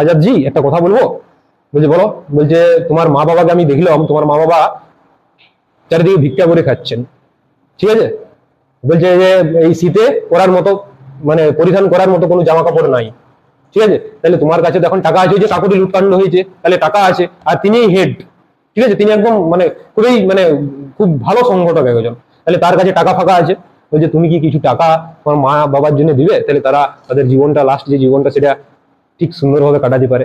আজাদ জি একটা কথা বলবো। বলছে বলো। বলছে তোমার মা বাবাকে আমি দেখলাম, তোমার মা বাবা চারিদিকে ভিক্ষা করে খাচ্ছেন, ঠিক আছে। বলছে যে এই শীতে পরার মতো মানে পরিধান করার মতো কোনো জামা কাপড় নাই, ঠিক আছে। তাহলে তোমার কাছে এখন টাকা আছে, যে কাকুরি লুটকাণ্ড হয়েছে, তাহলে টাকা আছে, আর তিনি হেড, ঠিক আছে, তিনি একদম মানে খুবই মানে খুব ভালো সংগঠক একজন, তাহলে তার কাছে টাকা ফাঁকা আছে। বলছে তুমি কি কিছু টাকা তোমার মা বাবার জন্য দিবে, তাহলে তারা তাদের জীবনটা লাস্ট যে জীবনটা সেটা ঠিক সুন্দরভাবে কাটাতে পারে।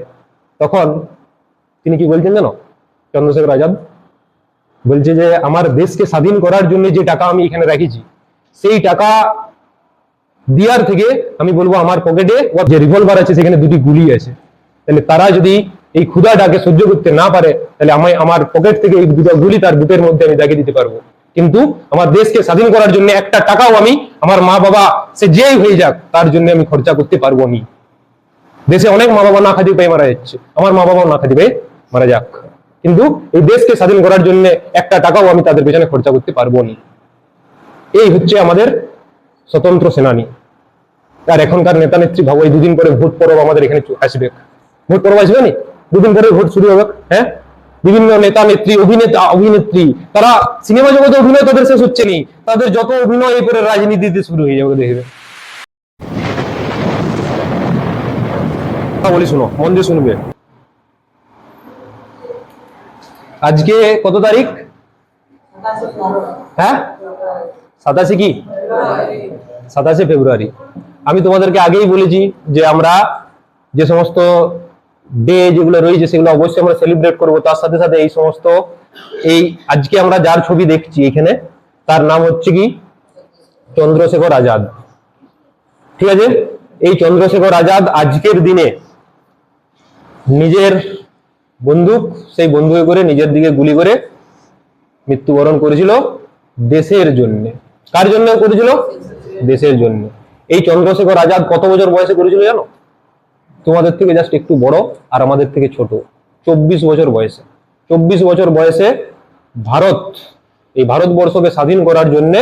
তখন তিনি কি বলছেন জানো, চন্দ্রশেখর আজাদ বলছে যে আমার দেশকে স্বাধীন করার জন্য যে টাকা আমি এখানে রেখেছি, সেই টাকা দিয়ার থেকে আমি বলবো আমার পকেটে যে রিভলভার আছে সেখানে দুটি গুলি আছে, তাহলে তারা যদি এই ক্ষুধাটাকে সহ্য করতে না পারে, তাহলে আমি আমার পকেট থেকে এই দুটো গুলি তার বুকের মধ্যে আমি দাগিয়ে দিতে পারবো। কিন্তু আমার দেশকে স্বাধীন করার জন্য একটা টাকাও আমি আমার মা বাবা সে যেই হয়ে যাক তার জন্য আমি খরচা করতে পারবো নি। দেশে অনেক মা বাবা না খাতে পেয়ে মারা যাচ্ছে, আমার মা বাবাও না খাতে পেয়ে মারা যাক, কিন্তু এই দেশকে স্বাধীন করার জন্য একটা টাকাও আমি তাদের পেছনে খরচা করতে পারবো নি। এই হচ্ছে আমাদের স্বতন্ত্র সেনানী। আর এখনকার নেতা নেত্রী ভাবো, এই দুদিন পরে ভোট পরব আমাদের এখানে আসবে, ভোট পরব আসবে নি, দুদিন পরে ভোট শুরু হবে। হ্যাঁ, বিভিন্ন নেতা নেত্রী অভিনেতা অভিনেত্রী তারা সিনেমা জগতে অভিনয় তাদের শেষ হচ্ছে নি, তাদের যত অভিনয় এরপরে রাজনীতিতে শুরু হয়ে যাবে, দেখবে। বলি শুনো, মন দিয়ে শুনবে। আজকে কত তারিখ? হ্যাঁ, 27 কি 27 ফেব্রুয়ারি। আমি তোমাদেরকে আগেই বলেছি যে আমরা যে সমস্ত ডে যেগুলো রয়েছে সেগুলো অবশ্যই আমরা সেলিব্রেট করব, তার সাথে সাথে এই সমস্ত এই আজকে আমরা যার ছবি দেখছি এখানে তার নাম হচ্ছে কি চন্দ্রশেখর আজাদ, ঠিক আছে। এই চন্দ্রশেখর আজাদ আজকের দিনে নিজের বন্দুক, সেই বন্দুকে করে নিজের দিকে গুলি করে মৃত্যুবরণ করেছিল দেশের জন্য। কার জন্য করেছিল? দেশের জন্য। এই চন্দ্রশেখর আজাদ কত বছর বয়সে করেছিল জানো? তোমাদের থেকে জাস্ট একটু বড় আর আমাদের থেকে ছোট, 24 বছর বয়সে। 24 বছর বয়সে ভারত, এই ভারতবর্ষকে স্বাধীন করার জন্য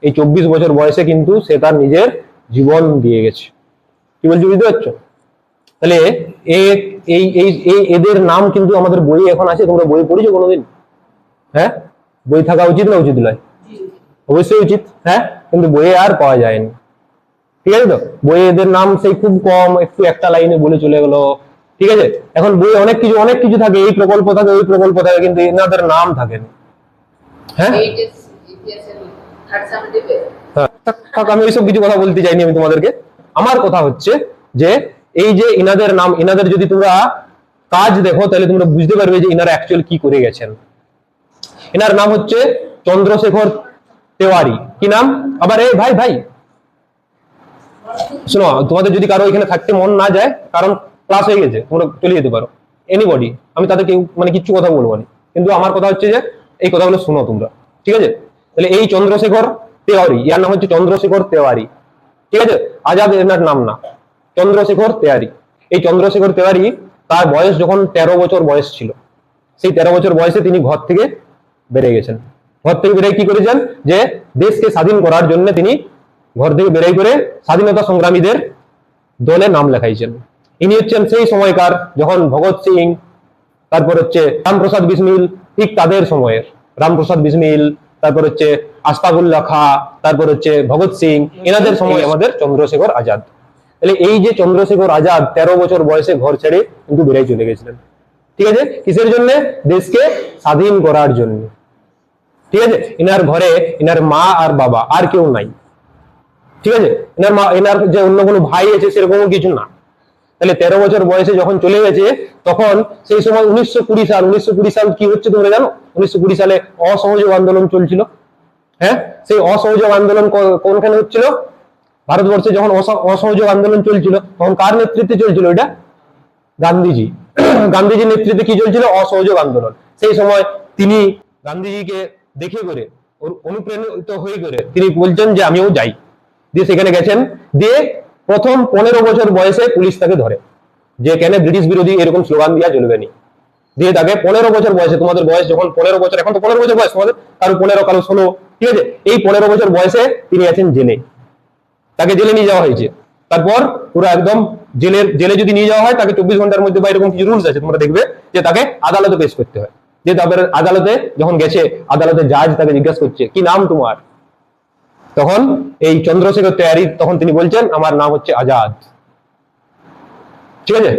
এই 24 বছর বয়সে কিন্তু সে তার নিজের জীবন দিয়ে গেছে। কি বলছি বুঝতে পারছো? তাহলে এদের নাম কিন্তু আমাদের বই এখন আছে, তোমরা বই পড়েছো কোনোদিন? হ্যাঁ, বই থাকা উচিত না উচিত নয়? অবশ্যই উচিত। হ্যাঁ, কিন্তু বইয়ে আর পাওয়া যায়নি, ঠিক আছে। তো বইয়ে এদের নাম সেই খুব কম, একটু একটা লাইনে বলে চলে গেলো, ঠিক আছে। এখন বইয়ে অনেক কিছু থাকে, এই প্রকল্প থাকে ওই প্রকল্প থাকে, কিন্তু এনাদের নাম থাকে না। হ্যাঁ, আমি ওইসব কিছু কথা বলতে চাইনি আমি তোমাদেরকে। আমার কথা হচ্ছে যে এই যে ইনাদের নাম, ইনাদের যদি তোমরা কাজ দেখো তাহলে তোমরা বুঝতে পারবে যে ইনারা অ্যাকচুয়ালি কি করে গেছেন। এনার নাম হচ্ছে চন্দ্রশেখর তেওয়ারি। কি নাম? আবার এই ভাই ভাই শোনো, তোমাদের যদি কারো এখানে থাকতে মন না যায়, কারণ ক্লাস হয়ে গেছে, তোমরা চলে যেতে পারো, এনিবডি, আমি তাদেরকে মানে কিচ্ছু কথা বলবো না, কিন্তু আমার কথা হচ্ছে যে এই কথাগুলো শোনো তোমরা, ঠিক আছে। তাহলে এই চন্দ্রশেখর তেওয়ারি, ইয়ার নাম হচ্ছে চন্দ্রশেখর তেওয়ারি, ঠিক আছে। আজাদ এনার নাম না, চন্দ্রশেখর তেওয়ারি। এই চন্দ্রশেখর তেওয়ারি তার বয়স যখন 13 বছর বয়স ছিল, সেই 13 বছর বয়সে তিনি ঘর থেকে বেরিয়ে গেছেন। ঘর থেকে বেরিয়ে কি করেছেন, যে দেশকে স্বাধীন করার জন্য তিনি ঘর থেকে বেরিয়ে করে স্বাধীনতা সংগ্রামীদের দলে নাম লেখাইছেন। ইনি হচ্ছেন সেই সময়কার যখন ভগৎ সিং, তারপর হচ্ছে রামপ্রসাদ বিসমিল, ঠিক তাদের সময়ের রামপ্রসাদ বিসমিল, তারপর হচ্ছে আশফাকুল্লাহ খা, তারপর হচ্ছে ভগৎ সিং, এনাদের সময় আমাদের চন্দ্রশেখর আজাদ। তাহলে এই যে চন্দ্রশেখর আজাদ 13 বছর বয়সে ঘর ছেড়ে কিন্তু বেরিয়ে চলে গেছিলেন, ঠিক আছে। কিসের জন্য? দেশকে স্বাধীন করার জন্য, ঠিক আছে। এনার ঘরে এনার মা আর বাবা আর কেউ নাই, ঠিক আছে। এনার মা, এনার যে অন্য কোনো ভাই আছে সেরকমও কিছু না। তাহলে 13 বছর বয়সে যখন চলে গেছে, তখন সেই সময় 1920 সাল কি হচ্ছে তোমরা জানো? 1920 সালে অসহযোগ আন্দোলন চলছিল। হ্যাঁ, সেই অসহযোগ আন্দোলন কোনখানে হচ্ছিল? ভারতবর্ষে যখন অসহযোগ আন্দোলন চলছিল তখন কার নেতৃত্বে চলছিল? এটা গান্ধীজি। গান্ধীজির নেতৃত্বে কি চলছিল? অসহযোগ আন্দোলন। সেই সময় তিনি গান্ধীজিকে দেখে করে অনুপ্রাণিত হয়ে করে তিনি বলছেন যে আমিও যাই, দিয়ে সেখানে গেছেন। দিয়ে প্রথম 15 বছর বয়সে পুলিশ তাকে ধরে, যে কেন ব্রিটিশ বিরোধী এরকম স্লোগান দেওয়া চলবে না। দিয়ে তাকে 15 বছর বয়সে, তোমাদের বয়স যখন 15 বছর, এখন তো 15 বছর বয়স তোমাদের, কারো 15 কারো 16, ঠিক আছে। এই 15 বছর বয়সে তিনি আছেন জেলে, তাকে জেলে নিয়ে যাওয়া হয়েছে। তারপর পুরো একদম জেলে যদি নিয়ে যাওয়া হয় তাকে 24 ঘন্টার মধ্যে বা এরকম কিছু রুলস আছে, তোমরা দেখবে যে তাকে আদালতে পেশ করতে হয়। যে তারপরে আদালতে যখন গেছে, আদালতে জাজ তাকে জিজ্ঞাসা করছে কি নাম তোমার, তখন এই চন্দ্রশেখর তেওয়ারি তখন তিনি বলছেন আমার নাম হচ্ছে আজাদ। ঠিক আছে,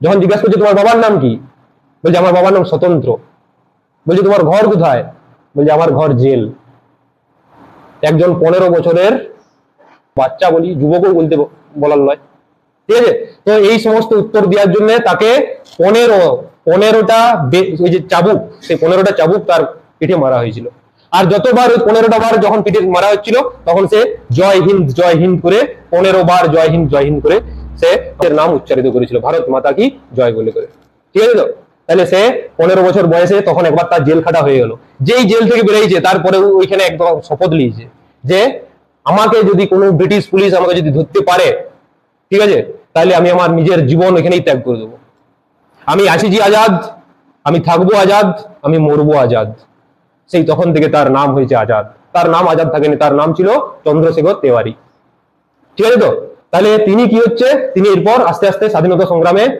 যখন জিজ্ঞাসা করছে তোমার বাবার নাম কি, বলছে আমার বাবার নাম স্বতন্ত্র। বলছে তোমার ঘর কোথায়, বলছে আমার ঘর জেল। একজন 15 বছরের বাচ্চা, বলি যুবকও বলতে বলার নয়, ঠিক আছে। তো এই সমস্ত উত্তর দেওয়ার জন্য তাকে 15টা ওই যে চাবুক, সেই 15টা চাবুক তার পিঠে মারা হয়েছিল। আর যতবার ওই 15টা বার যখন পিঠে মারা হচ্ছিল তখন সে জয় হিন্দ করে 15 বার জয় হিন্দ করে সে নাম উচ্চারিত করেছিল, ভারত মাতা কি জয় বলে করে। ঠিক আছে তো, তাহলে সে 15 বছর বয়সে তখন একবার তার জেল খাটা হয়ে গেল। যেই জেল থেকে বেরিয়েছে তারপরে ওইখানে একদম শপথ নিয়েছে যে আমাকে যদি কোনো ব্রিটিশ পুলিশ আমাকে যদি ধরতে পারে, ঠিক আছে, তাহলে আমি আমার নিজের জীবন এখানেই ত্যাগ করে দেবো। আমি আছি আজাদ, আমি থাকবো আজাদ, আমি মরবো আজাদ। সেই তখন থেকে তার নাম হয়েছে আজাদ। তার নাম আজাদ থাকেনি, তার নাম ছিল চন্দ্রশেখর তেওয়ারি। ঠিক আছে তো, তাহলে তিনি কি হচ্ছে, তিনি এরপর আস্তে আস্তে স্বাধীনতা সংগ্রামের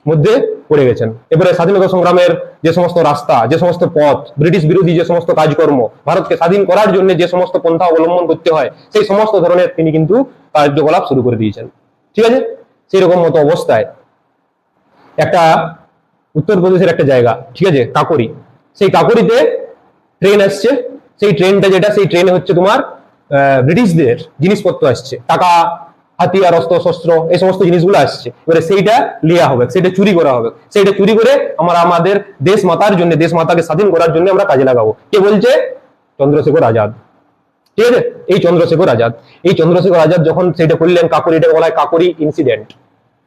মধ্যে পড়ে গেছেন। এবারে স্বাধীনতা সংগ্রামের যে সমস্ত রাস্তা, যে সমস্ত পথ, ব্রিটিশ বিরোধী যে সমস্ত কাজকর্ম, ভারতকে স্বাধীন করার জন্য যে সমস্ত পন্থা অবলম্বন করতে হয়, সেই সমস্ত ধরনের তিনি কিন্তু কার্যকলাপ শুরু করে দিয়েছেন। ঠিক আছে, সেই রকম মতো অবস্থায় একটা উত্তরপ্রদেশের একটা জায়গা, ঠিক আছে, কাকরি, সেই কাকরিতে ট্রেন আসছে। সেই ট্রেনটা যেটা, সেই ট্রেনে হচ্ছে তোমার ব্রিটিশদের জিনিসপত্র আসছে, টাকা, হাতিয়ার, অস্ত্র শস্ত্র, এই সমস্ত জিনিসগুলো আসছে। এবারে সেইটা লিয়া হবে, সেইটা চুরি করা হবে। সেইটা চুরি করে আমরা আমাদের দেশ মাতার জন্য, দেশ মাতাকে স্বাধীন করার জন্য আমরা কাজে লাগাবো। কে বলছে? চন্দ্রশেখর আজাদ। ঠিক আছে, এই চন্দ্রশেখর আজাদ, এই চন্দ্রশেখর আজাদ যখন সেটা করলেন, কাকরি, এটা বলা হয় কাকরি ইনসিডেন্ট।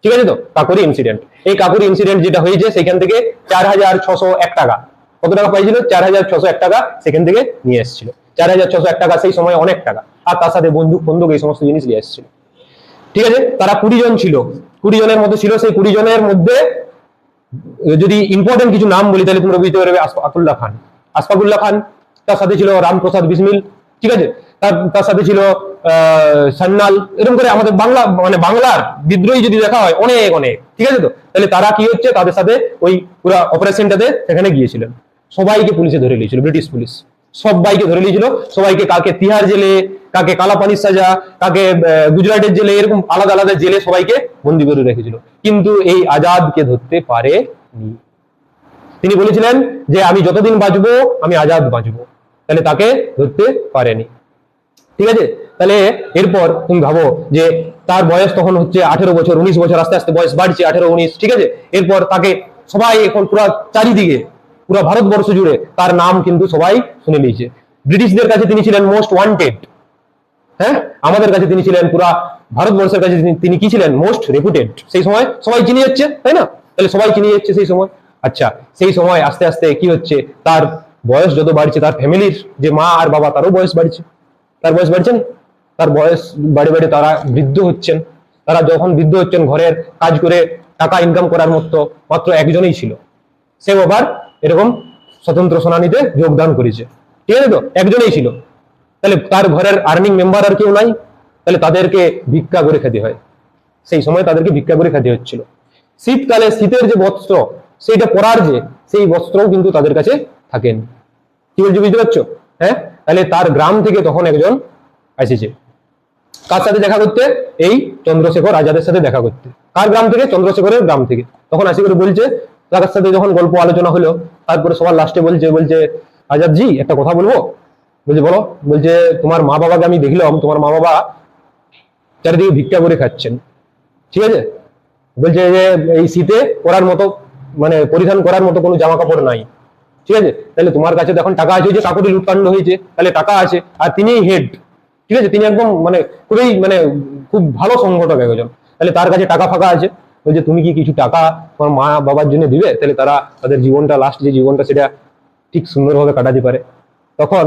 ঠিক আছে তো, কাকরি ইনসিডেন্ট। এই কাকরি ইনসিডেন্ট যেটা হয়েছে সেখান থেকে 4601 টাকা, কত টাকা পাইছিল? 4601 টাকা সেখান থেকে নিয়ে এসেছিল। 4601 টাকা সেই সময় অনেক টাকা। আর তার সাথে বন্দুক এই সমস্ত জিনিস নিয়ে এসেছিল। ঠিক আছে, তারা 20 জন ছিল, 20 জনের মধ্যে ছিল। সেই 20 জনের মধ্যে যদি ইম্পর্টেন্ট কিছু নাম বলি তাহলে তোমরা বুঝতে পারবে। আশফাকুল্লাহ খান, আশফাকুল্লাহ খান, তার সাথে ছিল রামপ্রসাদ বিসমিল, ঠিক আছে, তার সাথে ছিল সান্নাল। এরকম করে আমাদের বাংলা, মানে বাংলার বিদ্রোহী যদি দেখা হয় অনেক অনেক, ঠিক আছে তো। তাহলে তারা কি হচ্ছে, তাদের সাথে ওই পুরো অপারেশনটাতে সেখানে গিয়েছিলেন। সবাইকে পুলিশে ধরে নিয়েছিল, ব্রিটিশ পুলিশ সবাইকে ধরে নিয়েছিল। সবাইকে, কাকে তিহার জেলে, কাকে কালাপানির সাজা, কাকে গুজরাটের জেলে, এরকম আলাদা আলাদা জেলে সবাইকে বন্দি করে রেখেছিল। কিন্তু এই আজাদকে ধরতে পারেনি। তিনি বলেছিলেন যে আমি যতদিন বাঁচবো আমি আজাদ বাঁচবো, তাহলে তাকে ধরতে পারেনি। ঠিক আছে, তাহলে এরপর তুমি ভাবো যে তার বয়স তখন হচ্ছে 18 বছর, 19 বছর, আস্তে আস্তে বয়স বাড়ছে 18, 19। ঠিক আছে, এরপর তাকে সবাই এখন পুরো চারিদিকে, পুরো ভারতবর্ষ জুড়ে তার নাম কিন্তু সবাই শুনে নিয়েছে। ব্রিটিশদের কাছে তিনি ছিলেন মোস্ট ওয়ান্টেড, হ্যাঁ, আমাদের কাছে তিনি ছিলেন, পুরা ভারতবর্ষের কাছে তিনি কি ছিলেন? মোস্ট রেপুটেড। সেই সময় সবাই চিনে যাচ্ছে, তাই না? তাহলে সবাই চিনে যাচ্ছে সেই সময়। আচ্ছা, সেই সময় আস্তে আস্তে কি হচ্ছে, তার বয়স যত বাড়ছে, তার ফ্যামিলির যে মা আর বাবা তারও বয়স বাড়ছে। তার বয়স বাড়ছেন, তার বয়স বাড়ে বাড়ে তারা বৃদ্ধ হচ্ছেন। তারা যখন বৃদ্ধ হচ্ছেন, ঘরের কাজ করে টাকা ইনকাম করার মতো মাত্র একজনই ছিল। সেও আবার এরকম স্বতন্ত্র সেনানীতে যোগদান করেছে। ঠিক আছে তো, একজনই ছিল। তাহলে তার ঘরের আর্নিং মেম্বার আর কেউ নাই, তাহলে তাদেরকে ভিক্ষা করে খেতে হয়। সেই সময় তাদেরকে ভিক্ষা করে খেতে হচ্ছিল। শীতকালে শীতের যে বস্ত্র, সেইটা পরার যে সেই বস্ত্রও কিন্তু তাদের কাছে থাকেন। কি বলছো, বুঝতে পারছো? হ্যাঁ, তাহলে তার গ্রাম থেকে তখন একজন এসেছে, কার সাথে দেখা করতে? এই চন্দ্রশেখর আজাদের সাথে দেখা করতে। কার গ্রাম থেকে? চন্দ্রশেখরের গ্রাম থেকে। তখন আসি করে বলছে, তার সাথে যখন গল্প আলোচনা হলো, তারপরে সবার লাস্টে বলছে আজাদ জি একটা কথা বলবো। বলছে বলো। বলছে তোমার মা বাবাকে আমি দেখলাম, তোমার মা বাবা চারিদিকে ভিক্ষা করে খাচ্ছেন, ঠিক আছে। বলছে যে এই শীতে পরার মতো, মানে পরিধান করার মতো কোনো জামা কাপড় নাই, ঠিক আছে। তাহলে তোমার কাছে এখন টাকা আছে, যে কাকুরি লুটকাণ্ড হয়েছে, তাহলে টাকা আছে, আর তিনি হেড, ঠিক আছে, তিনি একদম মানে খুবই মানে খুব ভালো সংগঠক একজন, তাহলে তার কাছে টাকা ফাঁকা আছে। বলছে তুমি কি কিছু টাকা তোমার মা বাবার জন্য দিবে, তাহলে তারা তাদের জীবনটা, লাস্ট যে জীবনটা, সেটা ঠিক সুন্দরভাবে কাটাতে পারে। তখন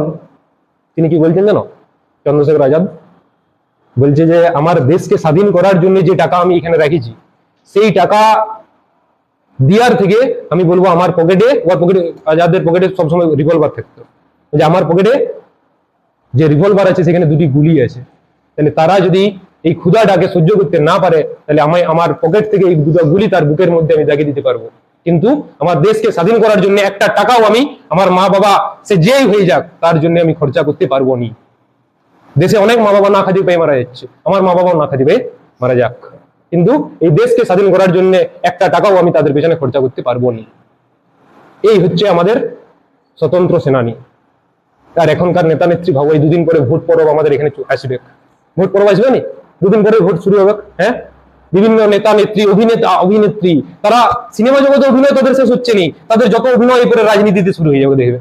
তিনি কি বলছেন জানো, চন্দ্রশেখর আজাদ বলছে যে আমার দেশকে স্বাধীন করার জন্য যে টাকা আমি এখানে রেখেছি, সেই টাকা দিয়ার থেকে আমি বলবো আমার পকেটে, ওর পকেটে, আজাদের পকেটে সবসময় রিভলভার থাকতো, যে আমার পকেটে যে রিভলভার আছে সেখানে 2টি গুলি আছে, তাহলে তারা যদি এই ক্ষুধাটাকে সহ্য করতে না পারে, তাহলে আমি আমার পকেট থেকে এই দুটো গুলি তার বুকের মধ্যে আমি দাগিয়ে দিতে পারবো। কিন্তু আমার দেশকে স্বাধীন করার জন্য একটা টাকাও আমি আমার মা বাবা সে যেই হয়ে যাক তার জন্য আমি খরচা করতে পারবো নি। দেশে অনেক মা বাবা না খাদি পেয়ে মারা যাচ্ছে, আমার মা বাবাও না খাদি পেয়ে মারা যাক, কিন্তু এই দেশকে স্বাধীন করার জন্য একটা টাকাও আমি তাদের পেছনে খরচা করতে পারবো নি। এই হচ্ছে আমাদের স্বতন্ত্র সেনানী। আর এখনকার নেতা নেত্রী ভাবো, এই দুদিন পরে ভোট পরব আমাদের এখানে আসবে, ভোট পরব আসবে নি, দুদিন পরে ভোট শুরু হবে। হ্যাঁ, বিভিন্ন নেতা নেত্রী, অভিনেতা অভিনেত্রী, তারা সিনেমা জগতে অভিনয় তাদের শেষ হচ্ছে নি, তাদের যত অভিনয় করে রাজনীতিতে শুরু হয়ে যাবে দেখবে।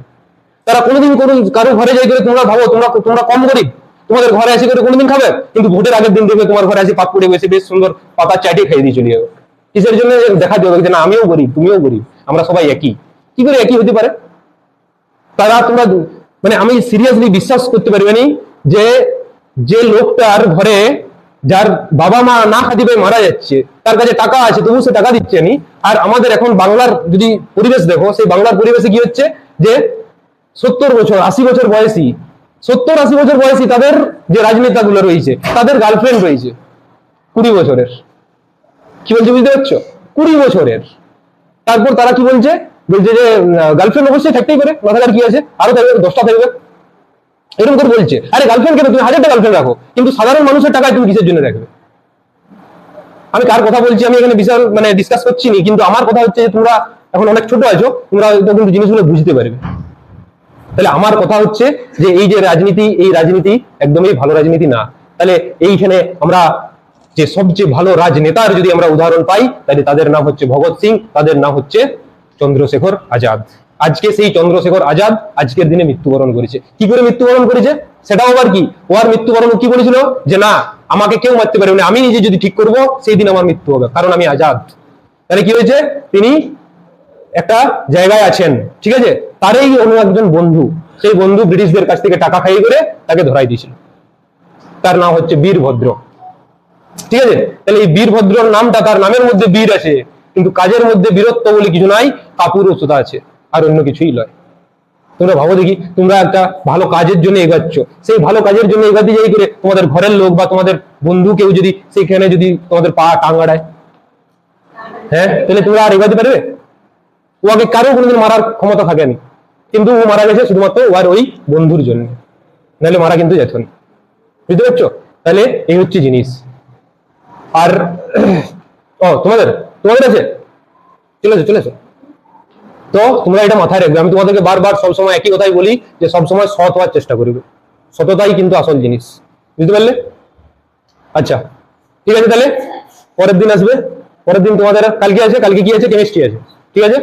তারা কোনোদিন কারো ঘরে যাই করে তোমরা ভাবো তোমরা কম গরিব, তোমাদের ঘরে আসি করে কোনোদিন খাবে, কিন্তু ভোটের আগের দিন দেখবে তোমার ঘরে আসি পাক করে বসে বেশ সুন্দর পাতা চাটিয়ে খাইয়ে দিয়ে চলে যাবে। কিসের জন্য? দেখা যাবে যে না আমিও গরিব তুমিও গরিব, আমরা সবাই একই। কি করে একই হতে পারে? তারা তোমরা মানে আমি সিরিয়াসলি বিশ্বাস করতে পারবে না যে যে লোকটার ঘরে যার বাবা মা না খাদি পেয়ে মারা যাচ্ছে, তার কাছে টাকা আছে তবু সে টাকা দিচ্ছে নি। আর আমাদের এখন বাংলার যদি পরিবেশ দেখো, সেই বাংলার পরিবেশে কি হচ্ছে যে 70 বছর 80 বছর বয়সী 70-80 বছর বয়সী তাদের যে রাজনেতা গুলো রয়েছে তাদের গার্লফ্রেন্ড রয়েছে 20 বছরের। কি বলছে বুঝতে পারছো? 20 বছরের। তারপর তারা কি বলছে যে গার্লফ্রেন্ড অবশ্যই থাকতেই পারে, মাথার কি আছে, আরো থাকবে 10টা থাকবে, এরকম করে বলছে। আরে গার্লফ্রেন্ড কেন? তুমি 1000টা গার্লফ্রেন্ড রাখো, কিন্তু সাধারণ মানুষের টাকায় তুমি কিসের জন্য রাখবে? আমি কার কথা বলছি আমি এখানে বিশাল মানে ডিসকাস করছি নি, কিন্তু আমার কথা হচ্ছে যে তোমরা এখন অনেক ছোট আছো, তোমরা কিন্তু জিনিসগুলো বুঝতে পারবে। তাহলে আমার কথা হচ্ছে যে এই যে রাজনীতি, এই রাজনীতি একদমই ভালো রাজনীতি না। তাহলে এইখানে আমরা যে সবচেয়ে ভালো রাজনেতার যদি আমরা উদাহরণ পাই, তাহলে তাদের নাম হচ্ছে ভগৎ সিং, তাদের নাম হচ্ছে চন্দ্রশেখর আজাদ। আজকে সেই চন্দ্রশেখর আজাদ আজকের দিনে মৃত্যুবরণ করেছে। কি করে মৃত্যুবরণ করেছে সেটাও আবার কি, ওর মৃত্যুবরণ কি বলেছিল যে না আমাকে কেউ মারতে পারবে না, আমি নিজে যদি ঠিক করবো সেই দিন আমার মৃত্যু হবে, কারণ আমি আজাদ। তাহলে কি হয়েছে, তিনি একটা জায়গায় আছেন, ঠিক আছে, তারই অন্য একজন বন্ধু, সেই বন্ধু ব্রিটিশদের কাছ থেকে টাকা খাইয়ে করে তাকে ধরাই দিয়েছিল, তার নাম হচ্ছে বীরভদ্র। ঠিক আছে, তাহলে এই বীরভদ্রর নামটা, তার নামের মধ্যে বীর আছে, কিন্তু কাজের মধ্যে বীরত্ব বলে কিছু নাই, কাপুরুষতা আছে, আর অন্য কিছুই নয়। তোমরা ভাবো দেখি, তোমরা একটা ভালো কাজের জন্য এগাচ্ছ, সেই ভালো কাজের জন্য এগাতে যাই করে তোমাদের ঘরের লোক বা তোমাদের বন্ধু কেউ যদি সেখানে যদি তোমাদের পা টাঙ্গাড়ায়, হ্যাঁ, তাহলে তোমরা আর এগাতে পারবে? ও আগে কারো কোনোদিন মারার ক্ষমতা থাকেনি, কিন্তু ও মারা গেছে শুধুমাত্র ওর ওই বন্ধুর জন্য, নাহলে মারা কিন্তু যেত না। বুঝতে পারছো? তাহলে এই হচ্ছে জিনিস। আর তোমাদের আছে, চলে এসো। তো তোমরা এটা মাথায় রাখবে, আমি তোমাদেরকে বারবার সবসময় একই কথাই বলি যে সবসময় সৎ হওয়ার চেষ্টা করবে, সততাই কিন্তু আসল জিনিস। বুঝতে পারলে? আচ্ছা ঠিক আছে, তাহলে পরের দিন আসবে। পরের দিন তোমাদের কালকে আছে, কালকে কি আছে? কেমিস্ট্রি আছে, ঠিক আছে।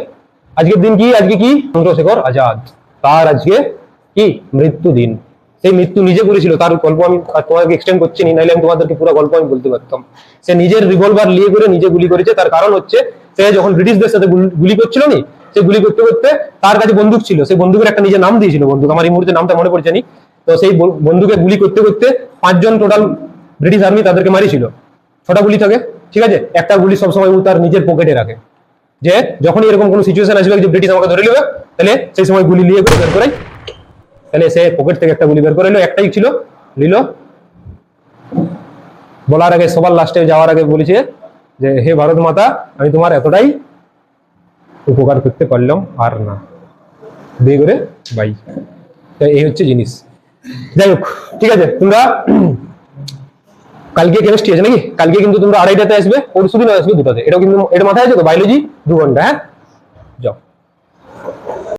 আজকের দিন কি? আজকে কি? চন্দ্রশেখর আজাদ, তার আজকে কি মৃত্যু দিন। সেই মৃত্যু নিজে করেছিল, তার গল্প আমি তোমাকে এক্সটেন্ড করছি না, নাইলে আমি তোমাদেরকে পুরো গল্প আমি বলতে পারতাম। সে নিজের রিভলভার নিয়ে করে নিজে গুলি করেছে, তার কারণ হচ্ছে সে যখন ব্রিটিশদের সাথে গুলি করছিল নি, সে গুলি করতে করতে তার কাছে বন্দুক ছিল, সেই বন্দুকের একটা নিজের নাম দিয়েছিল, বন্দুক আমার এই মুহূর্তে নামটা মনে পড়ছে নি। তো সেই বন্দুকে গুলি করতে করতে 5 জন টোটাল ব্রিটিশ আর্মি তাদেরকে মারিছিল। 6টা গুলি থাকে, ঠিক আছে, একটা গুলি সবসময় ও তার নিজের পকেটে রাখে, যে যখনই এরকম কোনো সিচুয়েশন আসবে যে ব্রিটিশ আমাকে ধরে নেবে, তাহলে সেই সময় গুলি নিয়ে বের করে, তাহলে সে পকেট থেকে একটা গুলি বের করে নিল, একটাই ছিল, নিল। বলার আগে সবার লাস্টে যাওয়ার আগে বলেছে যে হে ভারত মাতা, আমি তোমার এতটাই উপকার করতে পারলাম আর না, দিয়ে করে বাই। এই হচ্ছে জিনিস। যাই হোক, ঠিক আছে, তোমরা কালকে কেমিস্ট্রি আছে নাকি? কালকে কিন্তু তোমরা 2:30টাতে আসবে, পরশুদিন আসবে 2টাতে, এটাও কিন্তু এটা মাথায় আছে তো? বায়োলজি 2 ঘন্টা, হ্যাঁ, যাও।